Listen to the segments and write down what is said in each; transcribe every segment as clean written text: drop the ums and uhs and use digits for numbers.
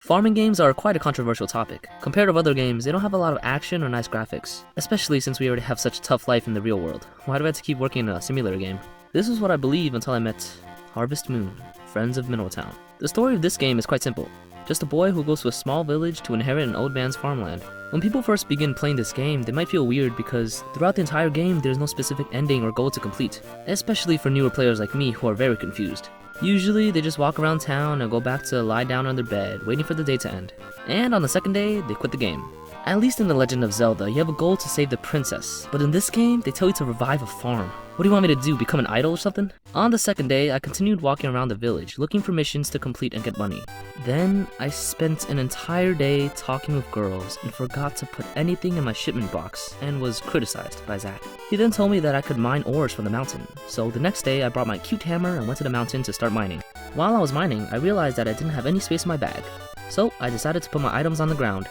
Farming games are quite a controversial topic. Compared to other games, they don't have a lot of action or nice graphics, especially since we already have such a tough life in the real world. Why do I have to keep working in a simulator game? This is what I believe until I met Harvest Moon, Friends of Mineral Town. The story of this game is quite simple. Just a boy who goes to a small village to inherit an old man's farmland. When people first begin playing this game, they might feel weird because throughout the entire game, there's no specific ending or goal to complete, especially for newer players like me who are very confused. Usually, they just walk around town and go back to lie down on their bed, waiting for the day to end. And on the second day, they quit the game. At least in The Legend of Zelda, you have a goal to save the princess, but in this game, they tell you to revive a farm. What do you want me to do, become an idol or something? On the second day, I continued walking around the village, looking for missions to complete and get money. Then, I spent an entire day talking with girls and forgot to put anything in my shipment box and was criticized by Zach. He then told me that I could mine ores from the mountain, so the next day I brought my cute hammer and went to the mountain to start mining. While I was mining, I realized that I didn't have any space in my bag, so I decided to put my items on the ground.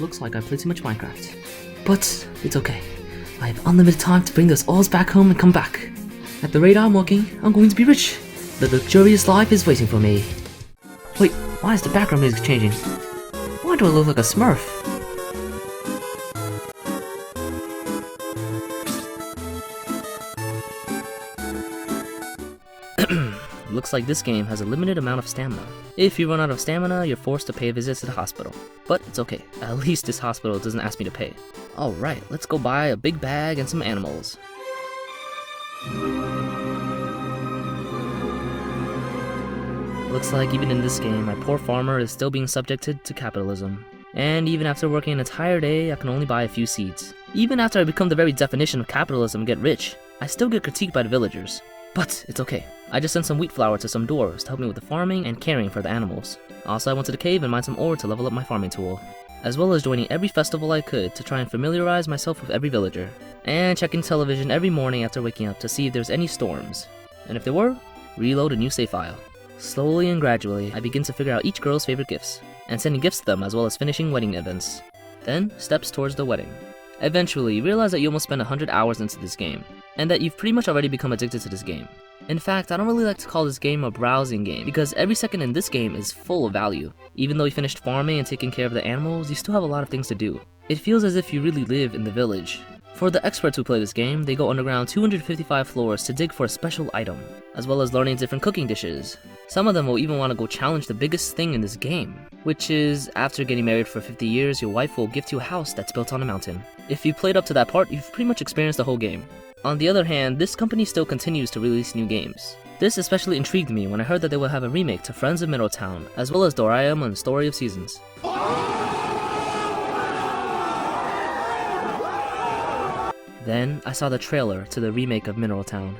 Looks like I played too much Minecraft. But it's okay. I have unlimited time to bring those ores back home and come back. At the rate I'm working, I'm going to be rich. The luxurious life is waiting for me. Wait, why is the background music changing? Why do I look like a Smurf? Looks like this game has a limited amount of stamina. If you run out of stamina, you're forced to pay a visit to the hospital. But it's okay, at least this hospital doesn't ask me to pay. Alright, let's go buy a big bag and some animals. Looks like even in this game, my poor farmer is still being subjected to capitalism. And even after working an entire day, I can only buy a few seeds. Even after I become the very definition of capitalism and get rich, I still get critiqued by the villagers. But it's okay. I just sent some wheat flour to some dwarves to help me with the farming and caring for the animals. Also, I went to the cave and mined some ore to level up my farming tool, as well as joining every festival I could to try and familiarize myself with every villager, and checking television every morning after waking up to see if there's any storms. And if there were, reload a new save file. Slowly and gradually, I begin to figure out each girl's favorite gifts, and sending gifts to them as well as finishing wedding events. Then, steps towards the wedding. Eventually, you realize that you almost spent 100 hours into this game, and that you've pretty much already become addicted to this game. In fact, I don't really like to call this game a browsing game, because every second in this game is full of value. Even though you finished farming and taking care of the animals, you still have a lot of things to do. It feels as if you really live in the village. For the experts who play this game, they go underground 255 floors to dig for a special item, as well as learning different cooking dishes. Some of them will even want to go challenge the biggest thing in this game, which is, after getting married for 50 years, your wife will gift you a house that's built on a mountain. If you played up to that part, you've pretty much experienced the whole game. On the other hand, this company still continues to release new games. This especially intrigued me when I heard that they will have a remake to Friends of Mineral Town, as well as Doraemon and Story of Seasons. Then, I saw the trailer to the remake of Mineral Town.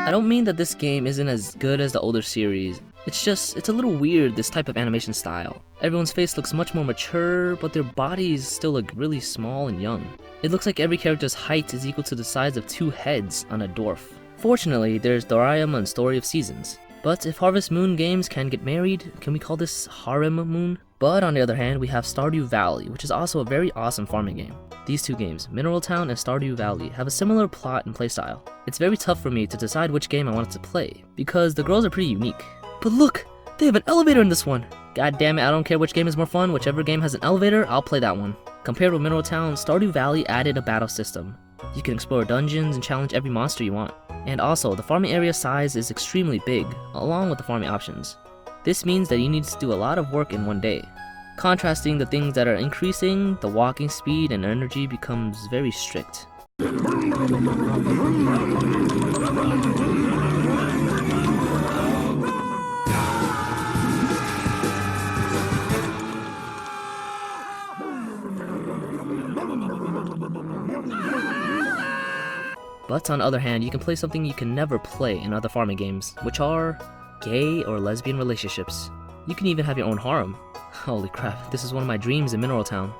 I don't mean that this game isn't as good as the older series. It's a little weird, this type of animation style. Everyone's face looks much more mature, but their bodies still look really small and young. It looks like every character's height is equal to the size of 2 heads on a dwarf. Fortunately, there's Doraemon and Story of Seasons. But if Harvest Moon games can get married, can we call this Harem Moon? But on the other hand, we have Stardust Valley, which is also a very awesome farming game. These two games, Mineral Town and Stardust Valley, have a similar plot and playstyle. It's very tough for me to decide which game I wanted to play, because the girls are pretty unique. But look! They have an elevator in this one! God damn it, I don't care which game is more fun, whichever game has an elevator, I'll play that one. Compared with Mineral Town, Stardust Valley added a battle system. You can explore dungeons and challenge every monster you want. And also, the farming area size is extremely big, along with the farming options. This means that you need to do a lot of work in one day. Contrasting the things that are increasing, the walking speed and energy becomes very strict. But on the other hand, you can play something you can never play in other farming games, which are gay or lesbian relationships. You can even have your own harem. Holy crap, this is one of my dreams in Mineral Town.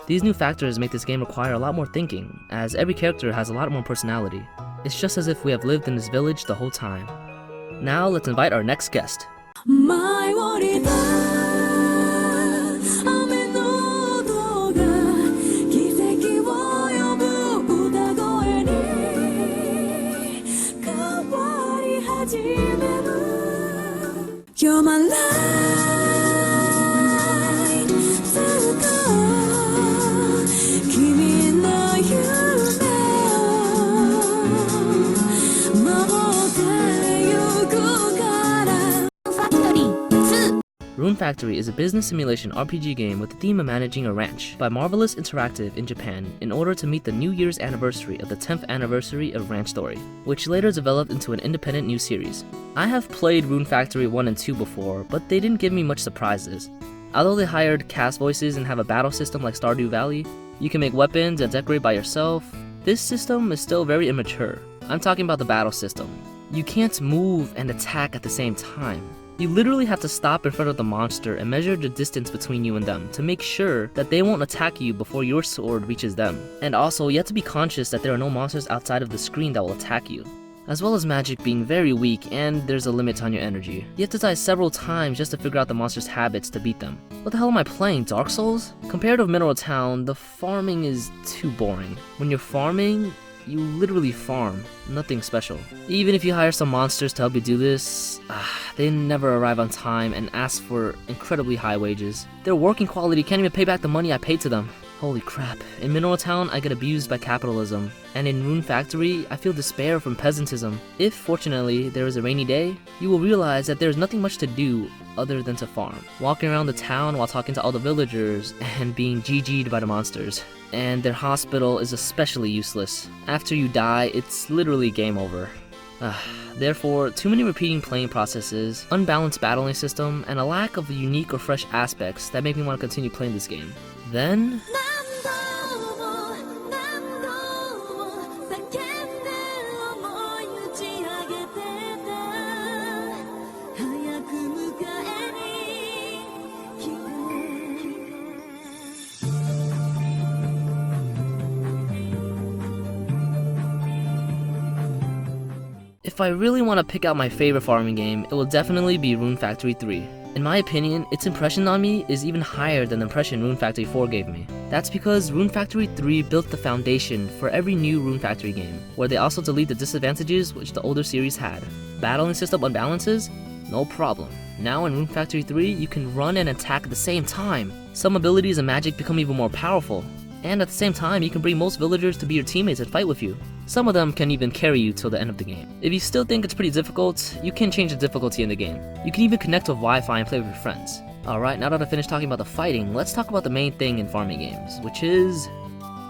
These new factors make this game require a lot more thinking, as every character has a lot more personality. It's just as if we have lived in this village the whole time. Now let's invite our next guest. You're my light, ずっと君の夢を守ってゆくから Factory 2 Rune Factory is a business simulation RPG game with the theme of managing a ranch by Marvelous Interactive in Japan in order to meet the New Year's anniversary of the 10th anniversary of Ranch Story, which later developed into an independent new series. I have played Rune Factory 1 and 2 before, but they didn't give me much surprises. Although they hired cast voices and have a battle system like Stardust Valley, you can make weapons and decorate by yourself, this system is still very immature. I'm talking about the battle system. You can't move and attack at the same time. You literally have to stop in front of the monster and measure the distance between you and them to make sure that they won't attack you before your sword reaches them. And also, you have to be conscious that there are no monsters outside of the screen that will attack you. As well as magic being very weak and there's a limit on your energy. You have to die several times just to figure out the monster's habits to beat them. What the hell am I playing, Dark Souls? Compared to Mineral Town, the farming is too boring. When you're farming, you literally farm, nothing special. Even if you hire some monsters to help you do this, they never arrive on time and ask for incredibly high wages. Their working quality can't even pay back the money I paid to them. Holy crap, in Mineral Town I get abused by capitalism, and in Rune Factory I feel despair from peasantism. If, fortunately, there is a rainy day, you will realize that there's nothing much to do other than to farm. Walking around the town while talking to all the villagers and being GG'd by the monsters. And their hospital is especially useless. After you die, it's literally game over. Therefore, too many repeating playing processes, unbalanced battling system, and a lack of unique or fresh aspects that make me want to continue playing this game. Then... if I really want to pick out my favorite farming game, it will definitely be Rune Factory 3. In my opinion, its impression on me is even higher than the impression Rune Factory 4 gave me. That's because Rune Factory 3 built the foundation for every new Rune Factory game, where they also delete the disadvantages which the older series had. Battling system unbalances? No problem. Now in Rune Factory 3, you can run and attack at the same time. Some abilities and magic become even more powerful. And at the same time, you can bring most villagers to be your teammates and fight with you. Some of them can even carry you till the end of the game. If you still think it's pretty difficult, you can change the difficulty in the game. You can even connect to Wi-Fi and play with your friends. Alright, now that I finished talking about the fighting, let's talk about the main thing in farming games, which is...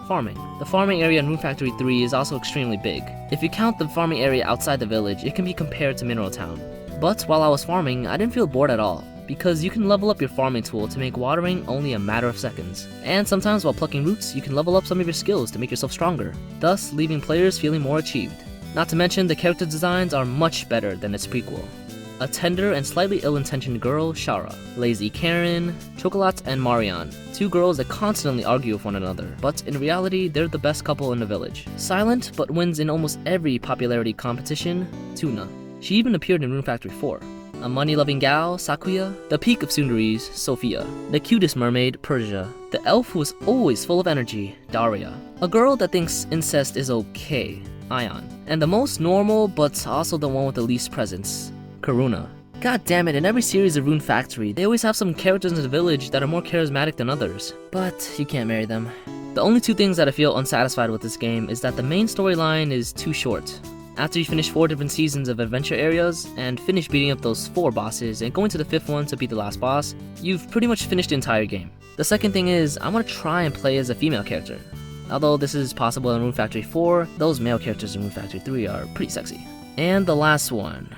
farming. The farming area in Rune Factory 3 is also extremely big. If you count the farming area outside the village, it can be compared to Mineral Town. But while I was farming, I didn't feel bored at all, because you can level up your farming tool to make watering only a matter of seconds. And sometimes while plucking roots, you can level up some of your skills to make yourself stronger, thus leaving players feeling more achieved. Not to mention, the character designs are much better than its prequel. A tender and slightly ill-intentioned girl, Shara, lazy Karen, Chocolat, and Marianne, two girls that constantly argue with one another, but in reality, they're the best couple in the village. Silent, but wins in almost every popularity competition, Tuna. She even appeared in Rune Factory 4. A money-loving gal, Sakuya, the peak of sundaris, Sophia, the cutest mermaid, Persia, the elf who is always full of energy, Daria, a girl that thinks incest is okay, Ion, and the most normal but also the one with the least presence, Karuna. God damn it, in every series of Rune Factory, they always have some characters in the village that are more charismatic than others, but you can't marry them. The only two things that I feel unsatisfied with this game is that the main storyline is too short. After you finish 4 different seasons of adventure areas, and finish beating up those 4 bosses and going to the 5th one to beat the last boss, you've pretty much finished the entire game. The second thing is, I want to try and play as a female character. Although this is possible in Rune Factory 4, those male characters in Rune Factory 3 are pretty sexy. And the last one.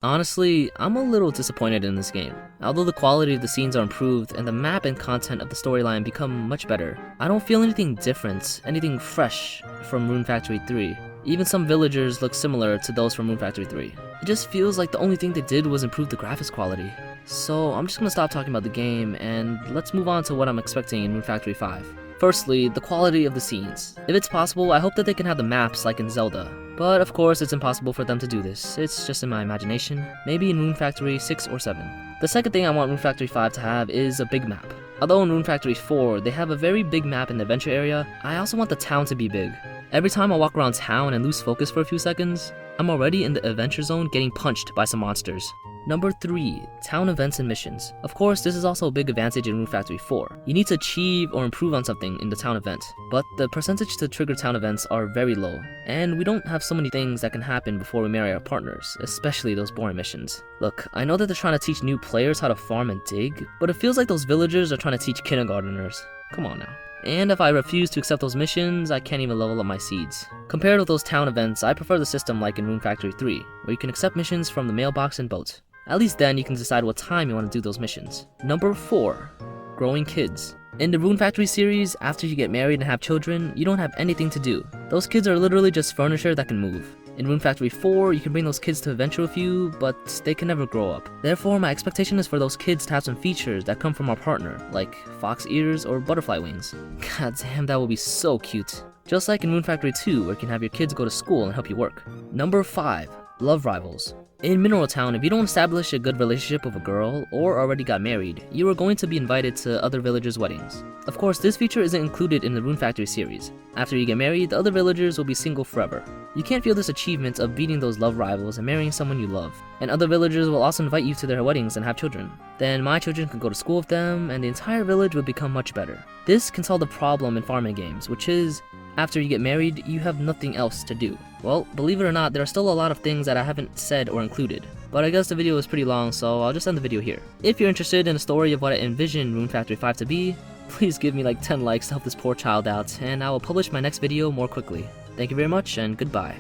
Honestly, I'm a little disappointed in this game. Although the quality of the scenes are improved and the map and content of the storyline become much better, I don't feel anything different, anything fresh from Rune Factory 3. Even some villagers look similar to those from Rune Factory 3. It just feels like the only thing they did was improve the graphics quality. So I'm just gonna stop talking about the game and let's move on to what I'm expecting in Rune Factory 5. Firstly, the quality of the scenes. If it's possible, I hope that they can have the maps like in Zelda. But of course, it's impossible for them to do this. It's just in my imagination. Maybe in Rune Factory 6 or 7. The second thing I want Rune Factory 5 to have is a big map. Although in Rune Factory 4, they have a very big map in the adventure area, I also want the town to be big. Every time I walk around town and lose focus for a few seconds, I'm already in the adventure zone getting punched by some monsters. Number 3. Town events and missions. Of course, this is also a big advantage in Rune Factory 4. You need to achieve or improve on something in the town event, but the percentage to trigger town events are very low, and we don't have so many things that can happen before we marry our partners, especially those boring missions. Look, I know that they're trying to teach new players how to farm and dig, but it feels like those villagers are trying to teach kindergarteners. Come on now. And if I refuse to accept those missions, I can't even level up my seeds. Compared with those town events, I prefer the system like in Rune Factory 3, where you can accept missions from the mailbox and boat. At least then you can decide what time you want to do those missions. Number 4. Growing kids. In the Rune Factory series, after you get married and have children, you don't have anything to do. Those kids are literally just furniture that can move. In Rune Factory 4, you can bring those kids to adventure with you, but they can never grow up. Therefore, my expectation is for those kids to have some features that come from our partner, like fox ears or butterfly wings. God damn, that would be so cute. Just like in Rune Factory 2, where you can have your kids go to school and help you work. Number 5. Love rivals. In Mineral Town, if you don't establish a good relationship with a girl or already got married, you are going to be invited to other villagers' weddings. Of course, this feature isn't included in the Rune Factory series. After you get married, the other villagers will be single forever. You can't feel this achievement of beating those love rivals and marrying someone you love. And other villagers will also invite you to their weddings and have children. Then my children can go to school with them, and the entire village will become much better. This can solve the problem in farming games, which is, after you get married, you have nothing else to do. Well, believe it or not, there are still a lot of things that I haven't said or included. But I guess the video is pretty long, so I'll just end the video here. If you're interested in the story of what I envision Rune Factory 5 to be, please give me like 10 likes to help this poor child out, and I will publish my next video more quickly. Thank you very much, and goodbye.